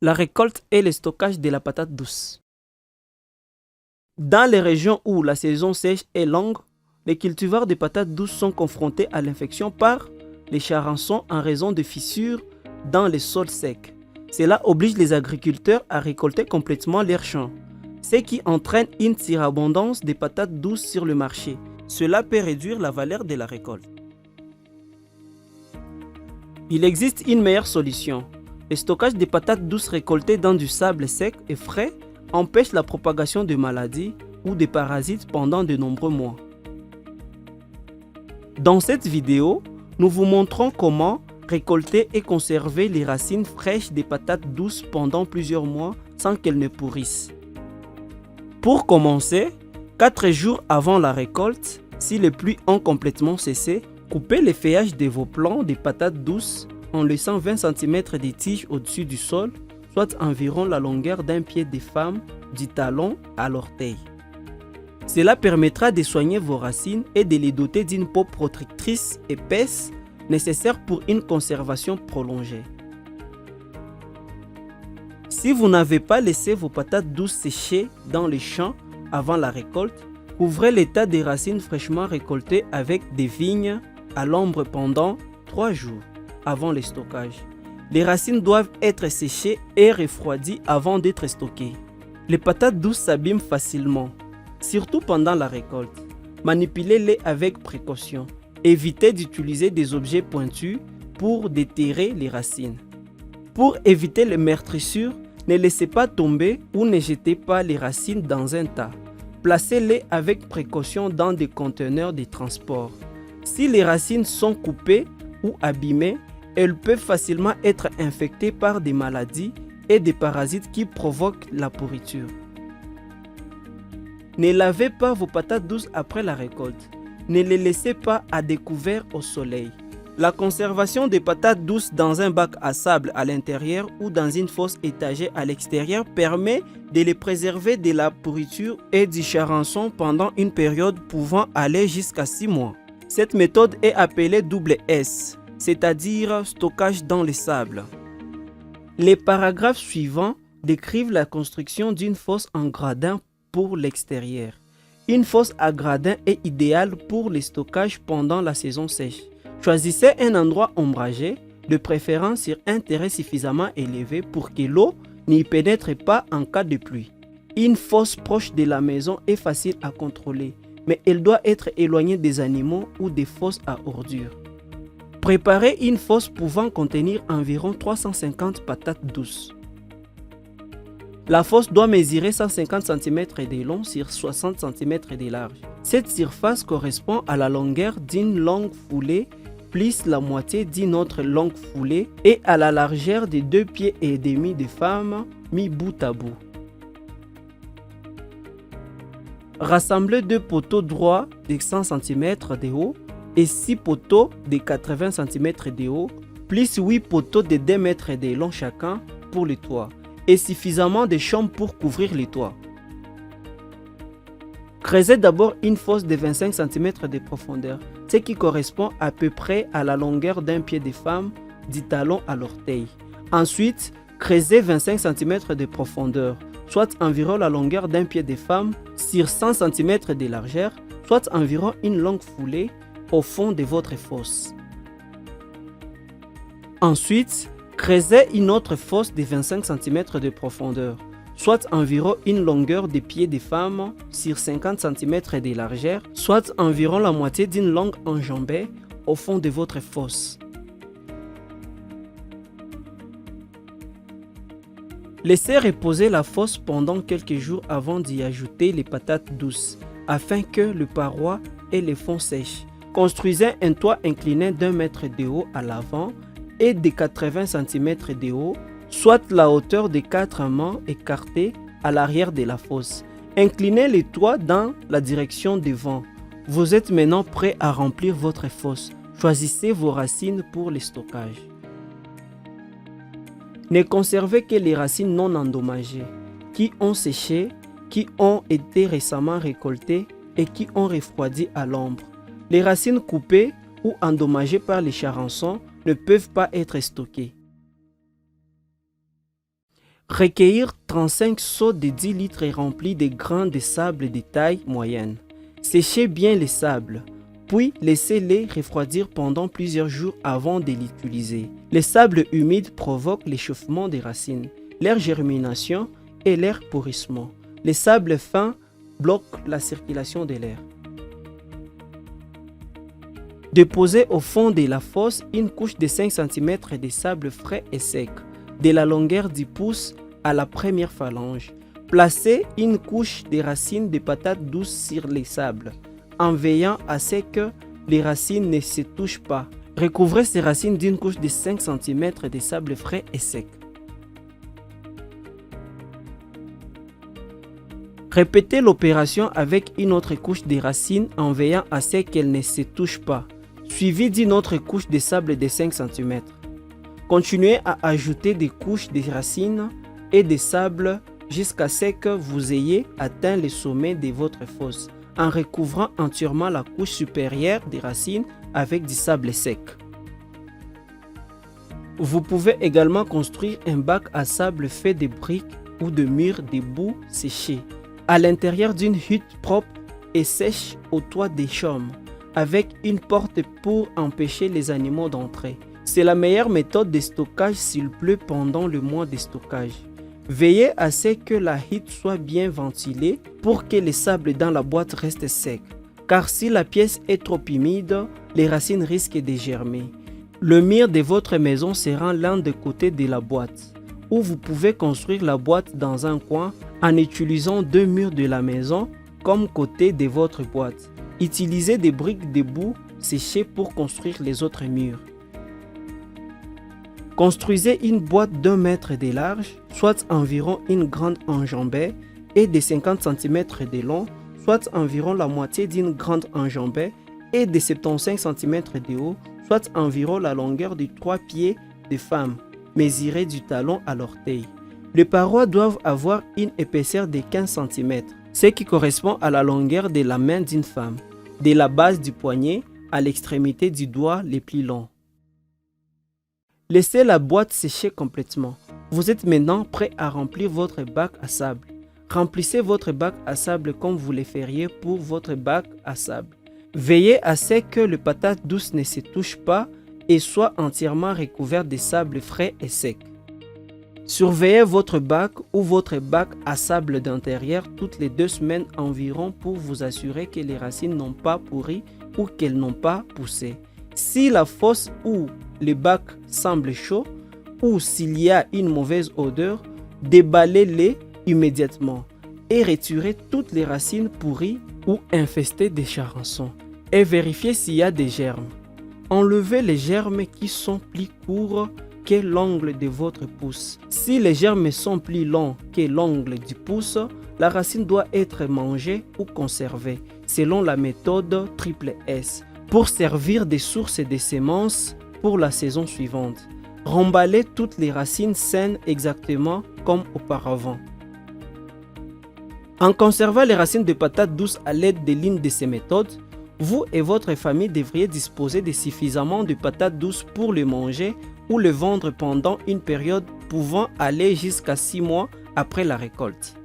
La récolte et le stockage de la patate douce. Dans les régions où la saison sèche est longue, les cultivars de patates douces sont confrontés à l'infection par les charançons en raison de fissures dans les sols secs. Cela oblige les agriculteurs à récolter complètement leurs champs, ce qui entraîne une surabondance de patates douces sur le marché. Cela peut réduire la valeur de la récolte. Il existe une meilleure solution. Le stockage des patates douces récoltées dans du sable sec et frais empêche la propagation de maladies ou de parasites pendant de nombreux mois. Dans cette vidéo, nous vous montrons comment récolter et conserver les racines fraîches des patates douces pendant plusieurs mois sans qu'elles ne pourrissent. Pour commencer, 4 jours avant la récolte, si les pluies ont complètement cessé, coupez les feuillages de vos plants de patates douces en laissant 20 cm de tiges au-dessus du sol, soit environ la longueur d'un pied de femme du talon à l'orteil. Cela permettra de soigner vos racines et de les doter d'une peau protectrice épaisse nécessaire pour une conservation prolongée. Si vous n'avez pas laissé vos patates douces sécher dans les champs avant la récolte, couvrez les tas de racines fraîchement récoltées avec des vignes à l'ombre pendant 3 jours avant le stockage. Les racines doivent être séchées et refroidies avant d'être stockées. Les patates douces s'abîment facilement, surtout pendant la récolte. Manipulez-les avec précaution. Évitez d'utiliser des objets pointus pour déterrer les racines. Pour éviter les meurtrissures, ne laissez pas tomber ou ne jetez pas les racines dans un tas. Placez-les avec précaution dans des conteneurs de transport. Si les racines sont coupées ou abîmées, elles peuvent facilement être infectées par des maladies et des parasites qui provoquent la pourriture. Ne lavez pas vos patates douces après la récolte. Ne les laissez pas à découvert au soleil. La conservation des patates douces dans un bac à sable à l'intérieur ou dans une fosse étagée à l'extérieur permet de les préserver de la pourriture et du charançon pendant une période pouvant aller jusqu'à 6 mois. Cette méthode est appelée double S, c'est-à-dire stockage dans le sable. Les paragraphes suivants décrivent la construction d'une fosse en gradin pour l'extérieur. Une fosse à gradin est idéale pour le stockage pendant la saison sèche. Choisissez un endroit ombragé, de préférence sur un terrain suffisamment élevé pour que l'eau n'y pénètre pas en cas de pluie. Une fosse proche de la maison est facile à contrôler, mais elle doit être éloignée des animaux ou des fosses à ordures. Préparez une fosse pouvant contenir environ 350 patates douces. La fosse doit mesurer 150 cm de long sur 60 cm de large. Cette surface correspond à la longueur d'une longue foulée plus la moitié d'une autre longue foulée et à la largeur de 2,5 pieds de femme mis bout à bout. Rassemblez 2 poteaux droits de 100 cm de haut et 6 poteaux de 80 cm de haut, plus 8 poteaux de 2 mètres de long chacun pour le toit, et suffisamment de chambre pour couvrir le toit. Creusez d'abord une fosse de 25 cm de profondeur, ce qui correspond à peu près à la longueur d'un pied de femme du talon à l'orteil. Ensuite, creusez 25 cm de profondeur, soit environ la longueur d'un pied de femme sur 100 cm de largeur, soit environ une longue foulée au fond de votre fosse. Ensuite, creusez une autre fosse de 25 cm de profondeur, soit environ une longueur de pied de femme sur 50 cm de largeur, soit environ la moitié d'une longue enjambée au fond de votre fosse. Laissez reposer la fosse pendant quelques jours avant d'y ajouter les patates douces, afin que le paroi et le fond sèchent. Construisez un toit incliné d'1 mètre de haut à l'avant et de 80 cm de haut, soit la hauteur de 4 mains écartées à l'arrière de la fosse. Inclinez le toit dans la direction du vent. Vous êtes maintenant prêt à remplir votre fosse. Choisissez vos racines pour le stockage. Ne conservez que les racines non endommagées, qui ont séché, qui ont été récemment récoltées et qui ont refroidi à l'ombre. Les racines coupées ou endommagées par les charançons ne peuvent pas être stockées. Recueillir 35 seaux de 10 litres remplis de grains de sable de taille moyenne. Séchez bien les sables, puis laissez-les refroidir pendant plusieurs jours avant de l'utiliser. Les sables humides provoquent l'échauffement des racines, leur germination et leur pourrissement. Les sables fins bloquent la circulation de l'air. Déposez au fond de la fosse une couche de 5 cm de sable frais et sec, de la longueur du pouce à la première phalange. Placez une couche de racines de patates douces sur les sables, en veillant à ce que les racines ne se touchent pas. Recouvrez ces racines d'une couche de 5 cm de sable frais et sec. Répétez l'opération avec une autre couche de racines en veillant à ce qu'elles ne se touchent pas, suivie d'une autre couche de sable de 5 cm. Continuez à ajouter des couches de racines et de sable jusqu'à ce que vous ayez atteint le sommet de votre fosse, en recouvrant entièrement la couche supérieure des racines avec du sable sec. Vous pouvez également construire un bac à sable fait de briques ou de murs de boue séchés, à l'intérieur d'une hutte propre et sèche au toit des chaumes, avec une porte pour empêcher les animaux d'entrer. C'est la meilleure méthode de stockage s'il pleut pendant le mois de stockage. Veillez à ce que la hutte soit bien ventilée pour que le sable dans la boîte reste sec, car si la pièce est trop humide, les racines risquent de germer. Le mur de votre maison sera l'un des côtés de la boîte, ou vous pouvez construire la boîte dans un coin en utilisant 2 murs de la maison comme côté de votre boîte. Utilisez des briques de boue séchées pour construire les autres murs. Construisez une boîte d'1 mètre de large, soit environ une grande enjambée, et de 50 cm de long, soit environ la moitié d'une grande enjambée, et de 75 cm de haut, soit environ la longueur de 3 pieds de femme, mesurée du talon à l'orteil. Les parois doivent avoir une épaisseur de 15 cm, ce qui correspond à la longueur de la main d'une femme, de la base du poignet à l'extrémité du doigt le plus long. Laissez la boîte sécher complètement. Vous êtes maintenant prêt à remplir votre bac à sable. Remplissez votre bac à sable comme vous le feriez pour votre bac à sable. Veillez à ce que les patates douces ne se touchent pas et soient entièrement recouvertes de sable frais et sec. Surveillez votre bac ou votre bac à sable d'intérieur toutes les 2 semaines environ pour vous assurer que les racines n'ont pas pourri ou qu'elles n'ont pas poussé. Si la fosse ou le bac semble chaud ou s'il y a une mauvaise odeur, déballez-les immédiatement et retirez toutes les racines pourries ou infestées de charançons et vérifiez s'il y a des germes. Enlevez les germes qui sont plus courts que l'ongle de votre pouce. Si les germes sont plus longs que l'ongle du pouce, la racine doit être mangée ou conservée selon la méthode triple S pour servir de source de semences pour la saison suivante. Remballez toutes les racines saines exactement comme auparavant. En conservant les racines de patates douces à l'aide de l'une de ces méthodes, vous et votre famille devriez disposer de suffisamment de patates douces pour les manger ou les vendre pendant une période pouvant aller jusqu'à 6 mois après la récolte.